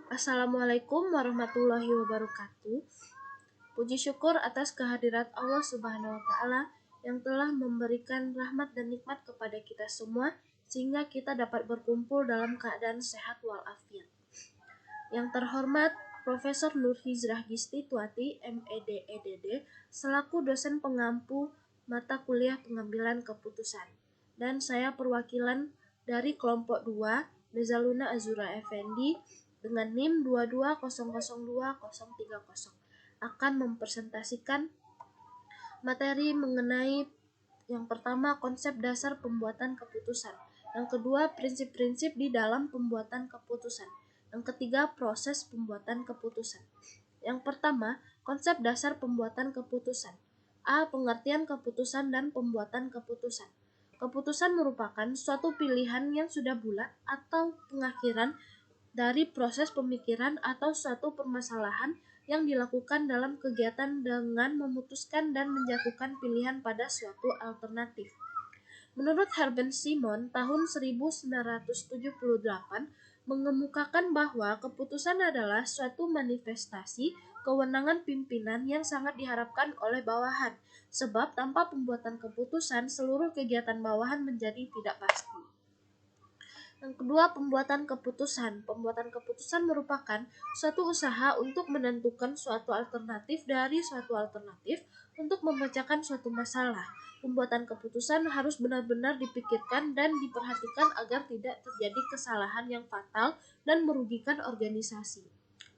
Assalamualaikum warahmatullahi wabarakatuh. Puji syukur atas kehadirat Allah Subhanahu wa Ta'ala yang telah memberikan rahmat dan nikmat kepada kita semua, sehingga kita dapat berkumpul dalam keadaan sehat walafiat. Yang terhormat Profesor Nur Hijrah Gisti Tuati, MED EDD, selaku dosen pengampu mata kuliah pengambilan keputusan. Dan saya perwakilan dari kelompok 2, Nezaluna Azura Effendi, dengan NIM 2200230 akan mempresentasikan materi mengenai yang pertama konsep dasar pembuatan keputusan, yang kedua prinsip-prinsip di dalam pembuatan keputusan, yang ketiga proses pembuatan keputusan. Yang pertama, konsep dasar pembuatan keputusan. A. Pengertian keputusan dan pembuatan keputusan. Keputusan merupakan suatu pilihan yang sudah bulat atau pengakhiran dari proses pemikiran atau suatu permasalahan yang dilakukan dalam kegiatan dengan memutuskan dan menjatuhkan pilihan pada suatu alternatif. Menurut Herbert Simon tahun 1978 mengemukakan bahwa keputusan adalah suatu manifestasi kewenangan pimpinan yang sangat diharapkan oleh bawahan, sebab tanpa pembuatan keputusan seluruh kegiatan bawahan menjadi tidak pasti. Yang kedua, pembuatan keputusan. Pembuatan keputusan merupakan suatu usaha untuk menentukan suatu alternatif dari suatu alternatif untuk memecahkan suatu masalah. Pembuatan keputusan harus benar-benar dipikirkan dan diperhatikan agar tidak terjadi kesalahan yang fatal dan merugikan organisasi.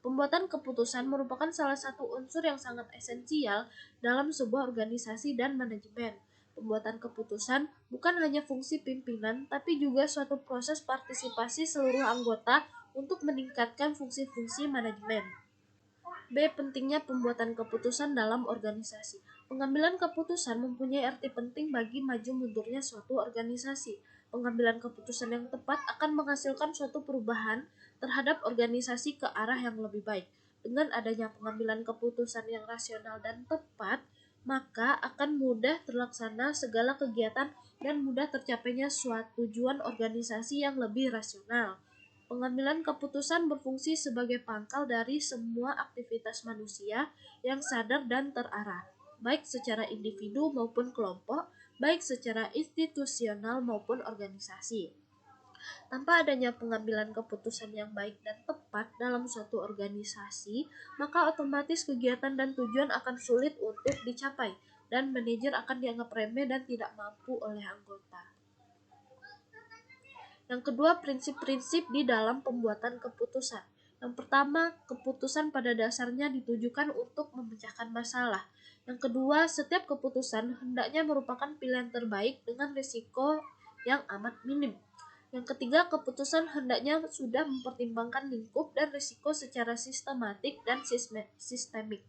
Pembuatan keputusan merupakan salah satu unsur yang sangat esensial dalam sebuah organisasi dan manajemen. Pembuatan keputusan bukan hanya fungsi pimpinan, tapi juga suatu proses partisipasi seluruh anggota untuk meningkatkan fungsi-fungsi manajemen. B. Pentingnya pembuatan keputusan dalam organisasi. Pengambilan keputusan mempunyai arti penting bagi maju mundurnya suatu organisasi. Pengambilan keputusan yang tepat akan menghasilkan suatu perubahan terhadap organisasi ke arah yang lebih baik. Dengan adanya pengambilan keputusan yang rasional dan tepat, maka akan mudah terlaksana segala kegiatan dan mudah tercapainya suatu tujuan organisasi yang lebih rasional. Pengambilan keputusan berfungsi sebagai pangkal dari semua aktivitas manusia yang sadar dan terarah, baik secara individu maupun kelompok, baik secara institusional maupun organisasi. Tanpa adanya pengambilan keputusan yang baik dan tepat dalam suatu organisasi, maka otomatis kegiatan dan tujuan akan sulit untuk dicapai, dan manajer akan dianggap remeh dan tidak mampu oleh anggota. Yang kedua, prinsip-prinsip di dalam pembuatan keputusan. Yang pertama, keputusan pada dasarnya ditujukan untuk memecahkan masalah. Yang kedua, setiap keputusan hendaknya merupakan pilihan terbaik dengan risiko yang amat minim. Yang ketiga, keputusan hendaknya sudah mempertimbangkan lingkup dan risiko secara sistematik dan sistemik.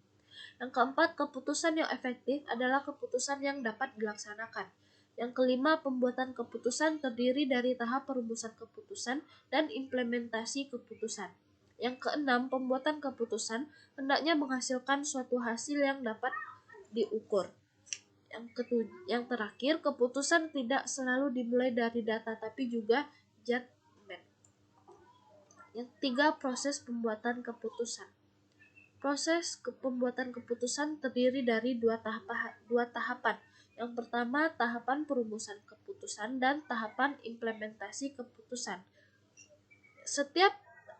Yang keempat, keputusan yang efektif adalah keputusan yang dapat dilaksanakan. Yang kelima, pembuatan keputusan terdiri dari tahap perumusan keputusan dan implementasi keputusan. Yang keenam, pembuatan keputusan hendaknya menghasilkan suatu hasil yang dapat diukur. Yang terakhir, keputusan tidak selalu dimulai dari data, tapi juga judgment. Yang tiga, proses pembuatan keputusan. Proses pembuatan keputusan terdiri dari dua tahapan. Yang pertama, tahapan perumusan keputusan dan tahapan implementasi keputusan. Setiap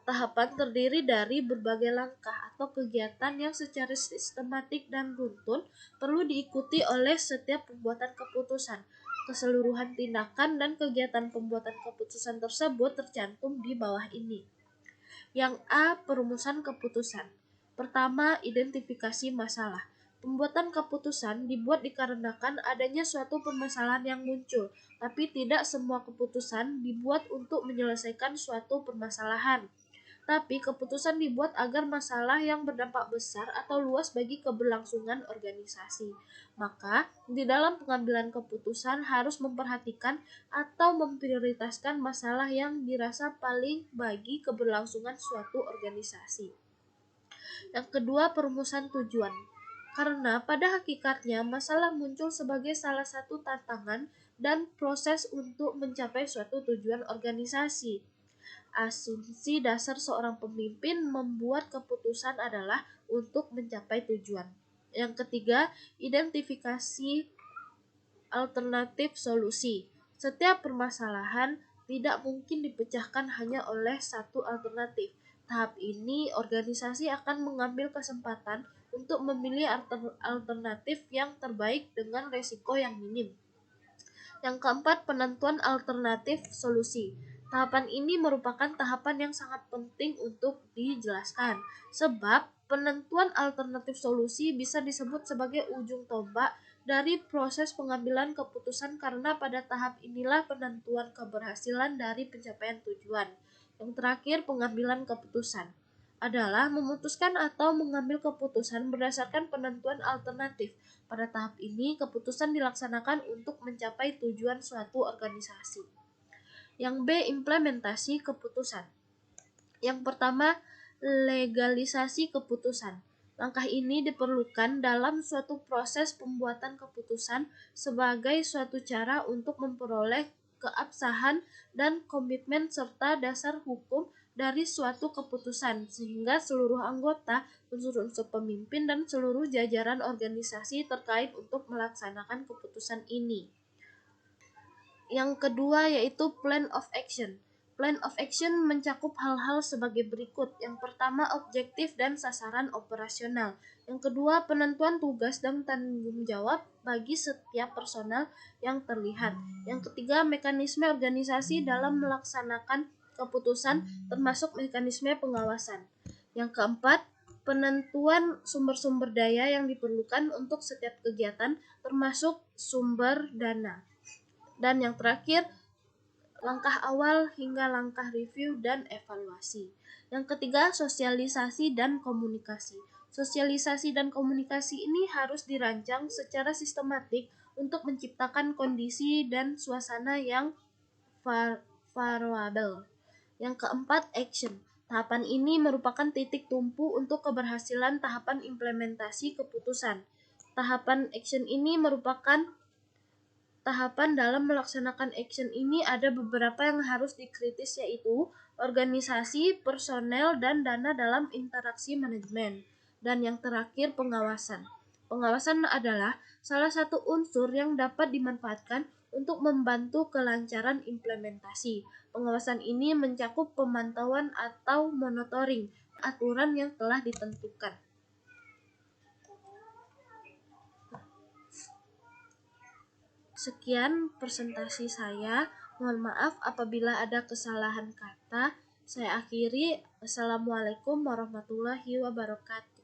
tahapan terdiri dari berbagai langkah atau kegiatan yang secara sistematik dan runtun perlu diikuti oleh setiap pembuatan keputusan. Keseluruhan tindakan dan kegiatan pembuatan keputusan tersebut tercantum di bawah ini. Yang A. Perumusan keputusan. Pertama, identifikasi masalah. Pembuatan keputusan dibuat dikarenakan adanya suatu permasalahan yang muncul, tapi tidak semua keputusan dibuat untuk menyelesaikan suatu permasalahan. Tapi keputusan dibuat agar masalah yang berdampak besar atau luas bagi keberlangsungan organisasi. Maka, di dalam pengambilan keputusan harus memperhatikan atau memprioritaskan masalah yang dirasa paling bagi keberlangsungan suatu organisasi. Yang kedua, perumusan tujuan. Karena pada hakikatnya masalah muncul sebagai salah satu tantangan dan proses untuk mencapai suatu tujuan organisasi. Asumsi dasar seorang pemimpin membuat keputusan adalah untuk mencapai tujuan. Yang ketiga, identifikasi alternatif solusi. Setiap permasalahan tidak mungkin dipecahkan hanya oleh satu alternatif. Tahap ini, organisasi akan mengambil kesempatan untuk memilih alternatif yang terbaik dengan resiko yang minim. Yang keempat, penentuan alternatif solusi. Tahapan ini merupakan tahapan yang sangat penting untuk dijelaskan, sebab penentuan alternatif solusi bisa disebut sebagai ujung tombak dari proses pengambilan keputusan karena pada tahap inilah penentuan keberhasilan dari pencapaian tujuan. Yang terakhir, pengambilan keputusan adalah memutuskan atau mengambil keputusan berdasarkan penentuan alternatif. Pada tahap ini, keputusan dilaksanakan untuk mencapai tujuan suatu organisasi. Yang B, implementasi keputusan. Yang pertama, legalisasi keputusan. Langkah ini diperlukan dalam suatu proses pembuatan keputusan sebagai suatu cara untuk memperoleh keabsahan dan komitmen serta dasar hukum dari suatu keputusan sehingga seluruh anggota, unsur-unsur pemimpin dan seluruh jajaran organisasi terkait untuk melaksanakan keputusan ini. Yang kedua yaitu plan of action. Plan of action mencakup hal-hal sebagai berikut. Yang pertama, objektif dan sasaran operasional. Yang kedua, penentuan tugas dan tanggung jawab bagi setiap personal yang terlihat. Yang ketiga, mekanisme organisasi dalam melaksanakan keputusan termasuk mekanisme pengawasan. Yang keempat, penentuan sumber-sumber daya yang diperlukan untuk setiap kegiatan termasuk sumber dana. Dan yang terakhir, langkah awal hingga langkah review dan evaluasi. Yang ketiga, sosialisasi dan komunikasi. Sosialisasi dan komunikasi ini harus dirancang secara sistematik untuk menciptakan kondisi dan suasana yang favorable. Yang keempat, action. Tahapan ini merupakan titik tumpu untuk keberhasilan tahapan implementasi keputusan. Tahapan action ini merupakan tahapan dalam melaksanakan action ini ada beberapa yang harus dikritis yaitu organisasi, personel, dan dana dalam interaksi manajemen. Dan yang terakhir pengawasan. Pengawasan adalah salah satu unsur yang dapat dimanfaatkan untuk membantu kelancaran implementasi. Pengawasan ini mencakup pemantauan atau monitoring aturan yang telah ditentukan. Sekian presentasi saya. Mohon maaf apabila ada kesalahan kata. Saya akhiri. Assalamualaikum warahmatullahi wabarakatuh.